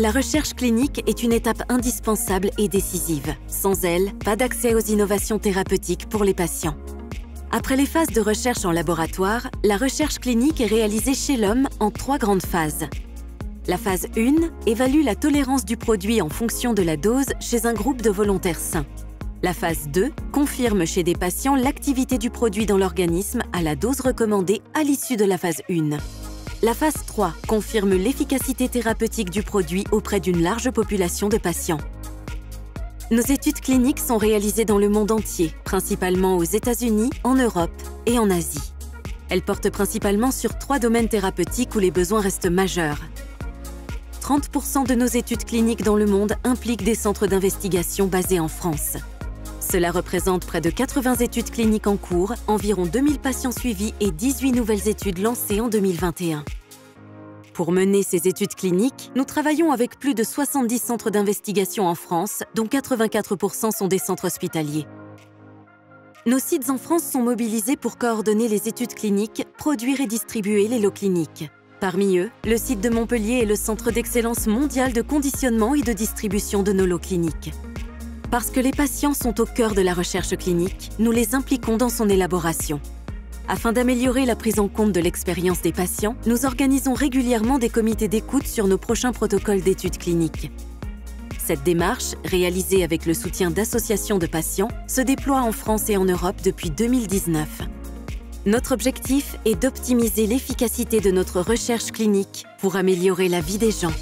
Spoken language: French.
La recherche clinique est une étape indispensable et décisive. Sans elle, pas d'accès aux innovations thérapeutiques pour les patients. Après les phases de recherche en laboratoire, la recherche clinique est réalisée chez l'homme en 3 grandes phases. La phase 1 évalue la tolérance du produit en fonction de la dose chez un groupe de volontaires sains. La phase 2 confirme chez des patients l'activité du produit dans l'organisme à la dose recommandée à l'issue de la phase 1. La phase 3 confirme l'efficacité thérapeutique du produit auprès d'une large population de patients. Nos études cliniques sont réalisées dans le monde entier, principalement aux États-Unis, en Europe et en Asie. Elles portent principalement sur 3 domaines thérapeutiques où les besoins restent majeurs. 30% de nos études cliniques dans le monde impliquent des centres d'investigation basés en France. Cela représente près de 80 études cliniques en cours, environ 2000 patients suivis et 18 nouvelles études lancées en 2021. Pour mener ces études cliniques, nous travaillons avec plus de 70 centres d'investigation en France, dont 84% sont des centres hospitaliers. Nos sites en France sont mobilisés pour coordonner les études cliniques, produire et distribuer les lots cliniques. Parmi eux, le site de Montpellier est le centre d'excellence mondial de conditionnement et de distribution de nos lots cliniques. Parce que les patients sont au cœur de la recherche clinique, nous les impliquons dans son élaboration. Afin d'améliorer la prise en compte de l'expérience des patients, nous organisons régulièrement des comités d'écoute sur nos prochains protocoles d'études cliniques. Cette démarche, réalisée avec le soutien d'associations de patients, se déploie en France et en Europe depuis 2019. Notre objectif est d'optimiser l'efficacité de notre recherche clinique pour améliorer la vie des gens.